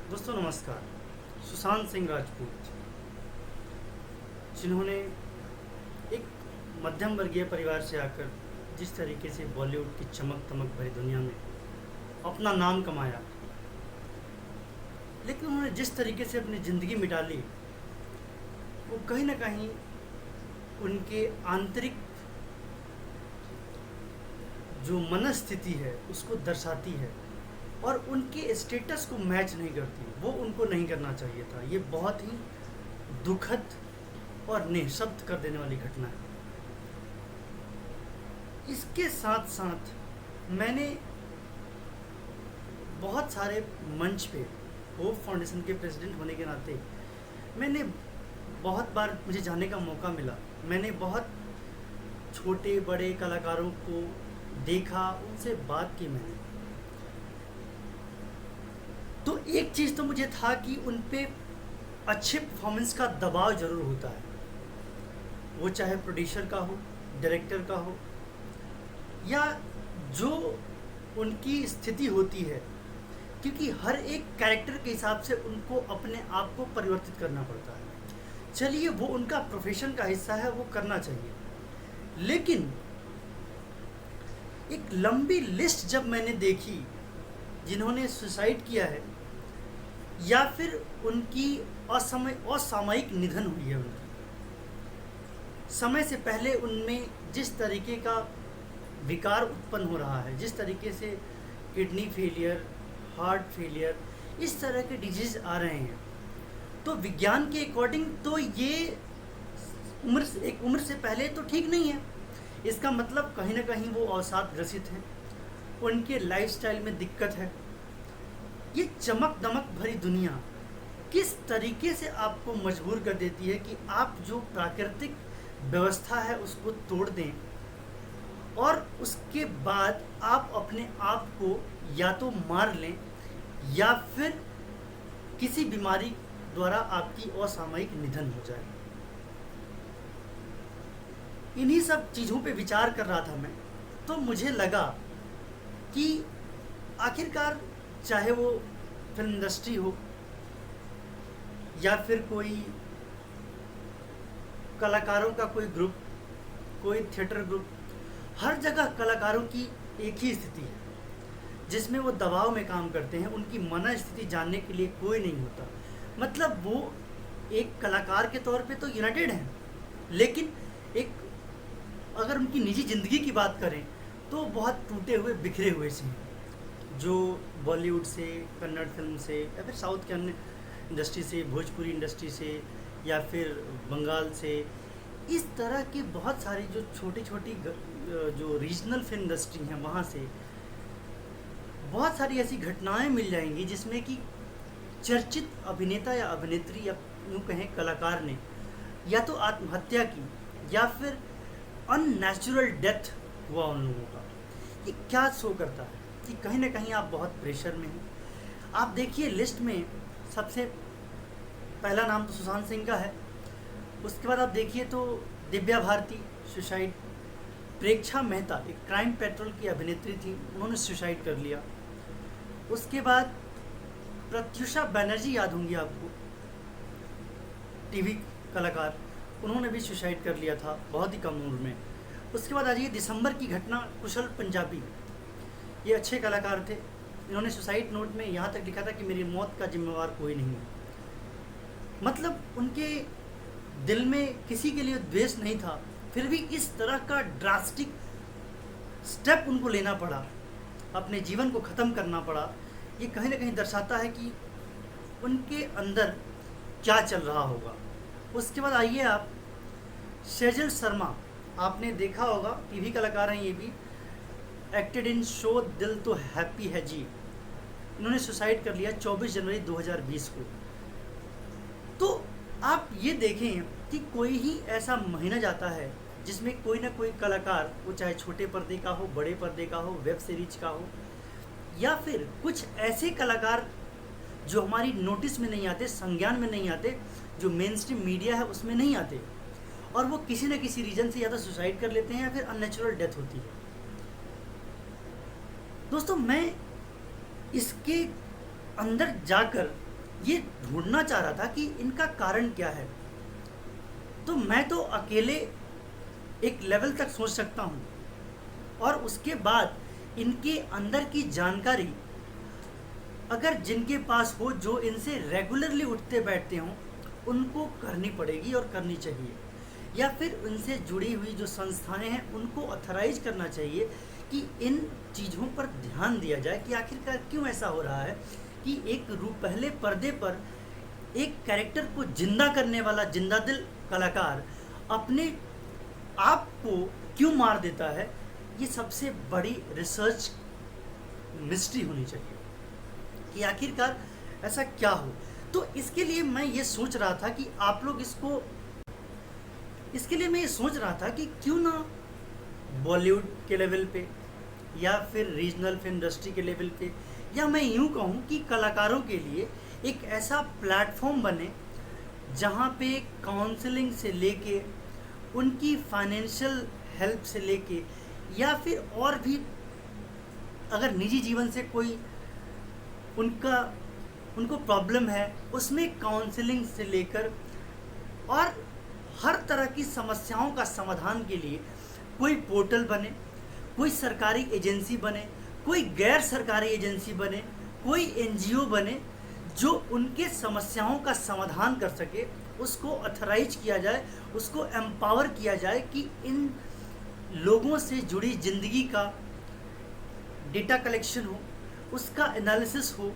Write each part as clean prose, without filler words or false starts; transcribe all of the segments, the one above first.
दोस्तों नमस्कार। सुशांत सिंह राजपूत, जिन्होंने एक मध्यम वर्गीय परिवार से आकर जिस तरीके से बॉलीवुड की चमक दमक भरी दुनिया में अपना नाम कमाया, लेकिन उन्होंने जिस तरीके से अपनी ज़िंदगी मिटा ली, वो कहीं ना कहीं उनके आंतरिक जो मनस्थिति है उसको दर्शाती है और उनके स्टेटस को मैच नहीं करती। वो उनको नहीं करना चाहिए था। ये बहुत ही दुखद और निःशब्द कर देने वाली घटना है। इसके साथ साथ मैंने बहुत सारे मंच पे होप फाउंडेशन के प्रेसिडेंट होने के नाते मैंने बहुत बार मुझे जाने का मौका मिला। मैंने बहुत छोटे बड़े कलाकारों को देखा, उनसे बात की मैंने। तो एक चीज़ तो मुझे था कि उन पे अच्छे परफॉर्मेंस का दबाव ज़रूर होता है, वो चाहे प्रोड्यूसर का हो, डायरेक्टर का हो, या जो उनकी स्थिति होती है, क्योंकि हर एक कैरेक्टर के हिसाब से उनको अपने आप को परिवर्तित करना पड़ता है। चलिए, वो उनका प्रोफेशन का हिस्सा है, वो करना चाहिए। लेकिन एक लंबी लिस्ट जब मैंने देखी जिन्होंने सुसाइड किया है या फिर उनकी असामयिक निधन हुई है, उनकी समय से पहले उनमें जिस तरीके का विकार उत्पन्न हो रहा है, जिस तरीके से किडनी फेलियर, हार्ट फेलियर, इस तरह के डिजीज़ आ रहे हैं, तो विज्ञान के अकॉर्डिंग तो ये एक उम्र से पहले तो ठीक नहीं है। इसका मतलब कहीं ना कहीं वो अवसाद ग्रसित हैं, उनके लाइफस्टाइल में दिक्कत है। ये चमक दमक भरी दुनिया किस तरीके से आपको मजबूर कर देती है कि आप जो प्राकृतिक व्यवस्था है उसको तोड़ दें और उसके बाद आप अपने आप को या तो मार लें या फिर किसी बीमारी द्वारा आपकी असामयिक निधन हो जाए। इन्हीं सब चीज़ों पे विचार कर रहा था मैं, तो मुझे लगा कि आखिरकार चाहे वो फिल्म इंडस्ट्री हो या फिर कोई कलाकारों का कोई ग्रुप, कोई थिएटर ग्रुप, हर जगह कलाकारों की एक ही स्थिति है जिसमें वो दबाव में काम करते हैं। उनकी मन स्थिति जानने के लिए कोई नहीं होता। मतलब वो एक कलाकार के तौर पे तो यूनाइटेड हैं, लेकिन एक अगर उनकी निजी ज़िंदगी की बात करें तो बहुत टूटे हुए बिखरे हुए से हैं, जो बॉलीवुड से, कन्नड़ फिल्म से, या फिर साउथ के अन्य इंडस्ट्री से, भोजपुरी इंडस्ट्री से, या फिर बंगाल से, इस तरह की बहुत सारी जो छोटी छोटी जो रीजनल फिल्म इंडस्ट्री हैं वहाँ से बहुत सारी ऐसी घटनाएं मिल जाएंगी जिसमें कि चर्चित अभिनेता या अभिनेत्री या यूँ कहें कलाकार ने या तो आत्महत्या की या फिर अननेचुरल डेथ हुआ उन लोगों का। ये क्या शो करता है कि कहीं ना कहीं आप बहुत प्रेशर में हैं। आप देखिए लिस्ट में सबसे पहला नाम तो सुशांत सिंह का है, उसके बाद आप देखिए तो दिव्या भारती सुसाइड, प्रेक्षा मेहता एक क्राइम पेट्रोल की अभिनेत्री थी, उन्होंने सुसाइड कर लिया। उसके बाद प्रत्युषा बनर्जी, याद होंगी आपको, टीवी कलाकार, उन्होंने भी सुसाइड कर लिया था बहुत ही कम उम्र में। उसके बाद आ जाइए दिसंबर की घटना, कुशल पंजाबी, ये अच्छे कलाकार थे, इन्होंने सुसाइड नोट में यहाँ तक लिखा था कि मेरी मौत का जिम्मेवार कोई नहीं है। मतलब उनके दिल में किसी के लिए द्वेष नहीं था, फिर भी इस तरह का ड्रास्टिक स्टेप उनको लेना पड़ा, अपने जीवन को ख़त्म करना पड़ा। ये कहीं ना कहीं दर्शाता है कि उनके अंदर क्या चल रहा होगा। उसके बाद आइए आप सेजल शर्मा, आपने देखा होगा, टीवी कलाकार हैं ये भी, एक्टेड इन शो दिल तो हैप्पी है जी, इन्होंने सुसाइड कर लिया 24 जनवरी 2020 को। तो आप ये देखें कि कोई ही ऐसा महीना जाता है जिसमें कोई ना कोई कलाकार, वो चाहे छोटे पर्दे का हो, बड़े पर्दे का हो, वेब सीरीज का हो, या फिर कुछ ऐसे कलाकार जो हमारी नोटिस में नहीं आते, संज्ञान में नहीं आते, जो मेन स्ट्रीम मीडिया है उसमें नहीं आते, और वो किसी न किसी रीज़न से या तो सुसाइड कर लेते हैं या फिर अननेचुरल डेथ होती है। दोस्तों, मैं इसके अंदर जाकर ये ढूंढना चाह रहा था कि इनका कारण क्या है। तो मैं तो अकेले एक लेवल तक सोच सकता हूँ, और उसके बाद इनके अंदर की जानकारी अगर जिनके पास हो, जो इनसे रेगुलरली उठते बैठते हों, उनको करनी पड़ेगी और करनी चाहिए। या फिर उनसे जुड़ी हुई जो संस्थाएं हैं उनको ऑथराइज करना चाहिए कि इन चीज़ों पर ध्यान दिया जाए कि आखिरकार क्यों ऐसा हो रहा है कि एक रूप पहले पर्दे पर एक कैरेक्टर को जिंदा करने वाला जिंदा दिल कलाकार अपने आप को क्यों मार देता है। ये सबसे बड़ी रिसर्च मिस्ट्री होनी चाहिए कि आखिरकार ऐसा क्या हो। तो इसके लिए मैं ये सोच रहा था कि आप लोग इसके लिए मैं ये सोच रहा था कि क्यों ना बॉलीवुड के लेवल पे या फिर रीजनल फिल्म इंडस्ट्री के लेवल पे, या मैं यूँ कहूँ कि कलाकारों के लिए एक ऐसा प्लेटफॉर्म बने जहाँ पे काउंसलिंग से लेके उनकी फाइनेंशियल हेल्प से लेके, या फिर और भी अगर निजी जीवन से कोई उनको प्रॉब्लम है उसमें काउंसलिंग से लेकर और हर तरह की समस्याओं का समाधान के लिए कोई पोर्टल बने, कोई सरकारी एजेंसी बने, कोई गैर सरकारी एजेंसी बने, कोई एनजीओ बने जो उनके समस्याओं का समाधान कर सके, उसको ऑथराइज किया जाए, उसको एम्पावर किया जाए कि इन लोगों से जुड़ी ज़िंदगी का डेटा कलेक्शन हो, उसका एनालिसिस हो,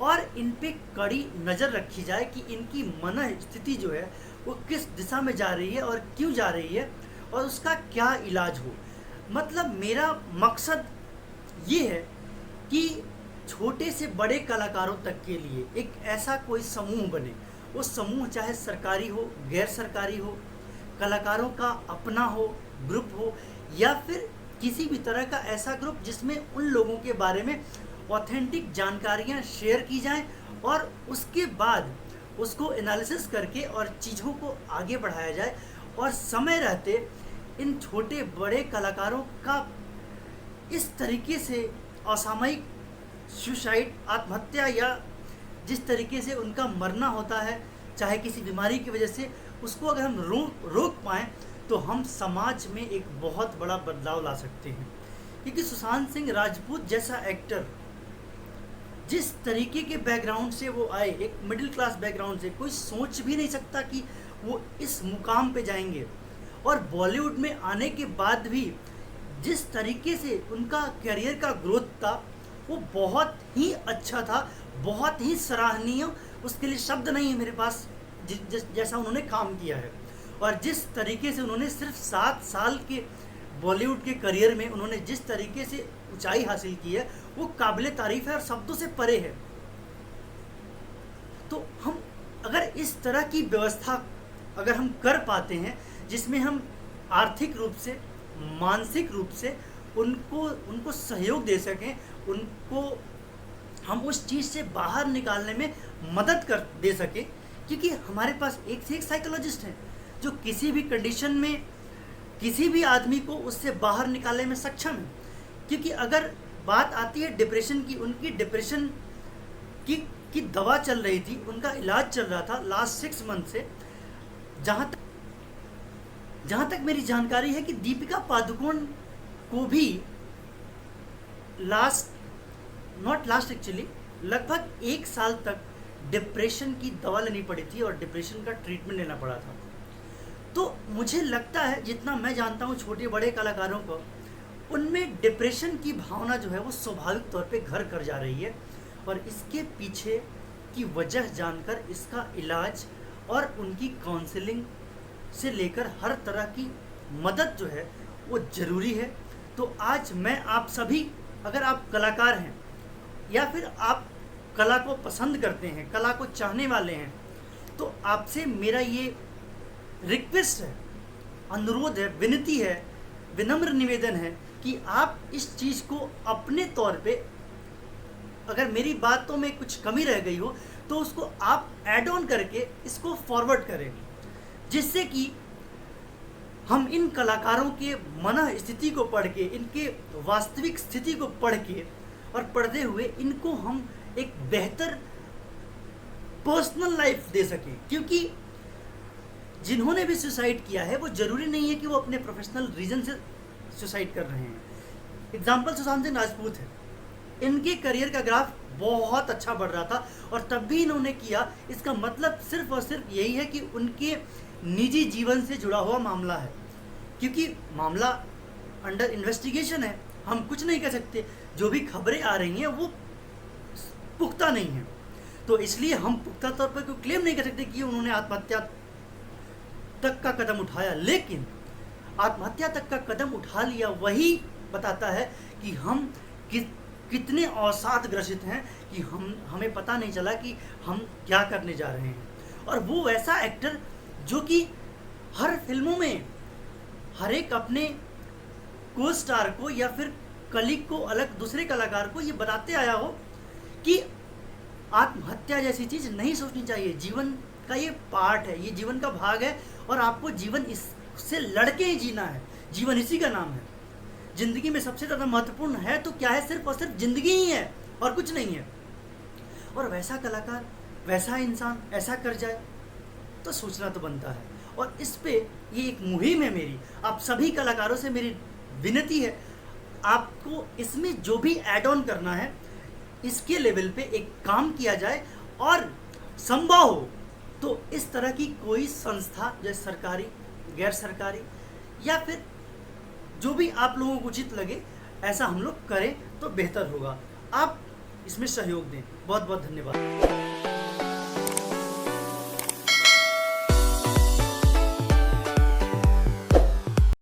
और इन पे कड़ी नज़र रखी जाए कि इनकी मन स्थिति जो है वो किस दिशा में जा रही है और क्यों जा रही है, और उसका क्या इलाज हो। मतलब मेरा मकसद ये है कि छोटे से बड़े कलाकारों तक के लिए एक ऐसा कोई समूह बने, वो समूह चाहे सरकारी हो, गैर सरकारी हो, कलाकारों का अपना हो, ग्रुप हो, या फिर किसी भी तरह का ऐसा ग्रुप जिसमें उन लोगों के बारे में ऑथेंटिक जानकारियाँ शेयर की जाएं और उसके बाद उसको एनालिसिस करके और चीज़ों को आगे बढ़ाया जाए, और समय रहते इन छोटे बड़े कलाकारों का इस तरीके से असामयिक सुसाइड, आत्महत्या, या जिस तरीके से उनका मरना होता है चाहे किसी बीमारी की वजह से, उसको अगर हम रोक पाएँ तो हम समाज में एक बहुत बड़ा बदलाव ला सकते हैं। क्योंकि सुशांत सिंह राजपूत जैसा एक्टर जिस तरीके के बैकग्राउंड से वो आए, एक मिडिल क्लास बैकग्राउंड से, कोई सोच भी नहीं सकता कि वो इस मुकाम पे जाएंगे। और बॉलीवुड में आने के बाद भी जिस तरीके से उनका करियर का ग्रोथ था वो बहुत ही अच्छा था, बहुत ही सराहनीय, उसके लिए शब्द नहीं है मेरे पास जैसा उन्होंने काम किया है। और जिस तरीके से उन्होंने सिर्फ 7 साल के बॉलीवुड के करियर में उन्होंने जिस तरीके से ऊंचाई हासिल की है वो काबिले तारीफ है और शब्दों से परे है। तो हम अगर इस तरह की व्यवस्था अगर हम कर पाते हैं जिसमें हम आर्थिक रूप से, मानसिक रूप से उनको सहयोग दे सकें, उनको हम उस चीज़ से बाहर निकालने में मदद कर दे सकें, क्योंकि हमारे पास एक से एक साइकोलॉजिस्ट हैं जो किसी भी कंडीशन में किसी भी आदमी को उससे बाहर निकालने में सक्षम है। क्योंकि अगर बात आती है डिप्रेशन की, उनकी डिप्रेशन की दवा चल रही थी, उनका इलाज चल रहा था लास्ट 6 मंथ से। जहाँ तक मेरी जानकारी है कि दीपिका पादुकोण को भी लगभग 1 साल तक डिप्रेशन की दवा लेनी पड़ी थी और डिप्रेशन का ट्रीटमेंट लेना पड़ा था। तो मुझे लगता है, जितना मैं जानता हूँ छोटे बड़े कलाकारों को, उनमें डिप्रेशन की भावना जो है वो स्वाभाविक तौर पे घर कर जा रही है, और इसके पीछे की वजह जानकर इसका इलाज और उनकी काउंसलिंग से लेकर हर तरह की मदद जो है वो ज़रूरी है। तो आज मैं आप सभी, अगर आप कलाकार हैं या फिर आप कला को पसंद करते हैं, कला को चाहने वाले हैं, तो आपसे मेरा ये रिक्वेस्ट है, अनुरोध है, विनती है, विनम्र निवेदन है कि आप इस चीज़ को अपने तौर पे, अगर मेरी बातों में कुछ कमी रह गई हो तो उसको आप ऐड ऑन करके इसको फॉरवर्ड करें, जिससे कि हम इन कलाकारों के मन स्थिति को पढ़ के, इनके वास्तविक स्थिति को पढ़ के और पढ़ते हुए इनको हम एक बेहतर पर्सनल लाइफ दे सके, क्योंकि जिन्होंने भी सुसाइड किया है वो जरूरी नहीं है कि वो अपने प्रोफेशनल रीजन से सुसाइड कर रहे हैं। एग्जाम्पल सुशांत सिंह राजपूत है, इनके करियर का ग्राफ बहुत अच्छा बढ़ रहा था और तब भी इन्होंने किया। इसका मतलब सिर्फ और सिर्फ यही है कि उनके निजी जीवन से जुड़ा हुआ मामला है, क्योंकि मामला अंडर इन्वेस्टिगेशन है, हम कुछ नहीं कह सकते। जो भी खबरें आ रही हैं वो पुख्ता नहीं है, तो इसलिए हम पुख्ता तौर पर कोई क्लेम नहीं कर सकते कि उन्होंने आत्महत्या तक का कदम उठाया। लेकिन आत्महत्या तक का कदम उठा लिया वही बताता है कि हम कितने अवसाद ग्रसित हैं कि हमें पता नहीं चला कि हम क्या करने जा रहे हैं। और वो वैसा एक्टर जो कि हर फिल्मों में हर एक अपने को स्टार को या फिर कलीग को, अलग दूसरे कलाकार को ये बताते आया हो कि आत्महत्या जैसी चीज़ नहीं सोचनी चाहिए। जीवन का ये पार्ट है, ये जीवन का भाग है और आपको जीवन इससे लड़के ही जीना है। जीवन इसी का नाम है। जिंदगी में सबसे ज़्यादा महत्वपूर्ण है तो क्या है, सिर्फ और सिर्फ जिंदगी ही है और कुछ नहीं है। और वैसा कलाकार, वैसा इंसान ऐसा कर जाए तो सोचना तो बनता है। और इस पे ये एक मुहिम है मेरी, आप सभी कलाकारों से मेरी विनती है, आपको इसमें जो भी ऐड ऑन करना है इसके लेवल पे एक काम किया जाए और संभव हो तो इस तरह की कोई संस्था, जैसे सरकारी, गैर सरकारी या फिर जो भी आप लोगों को उचित लगे, ऐसा हम लोग करें तो बेहतर होगा। आप इसमें सहयोग दें। बहुत बहुत धन्यवाद।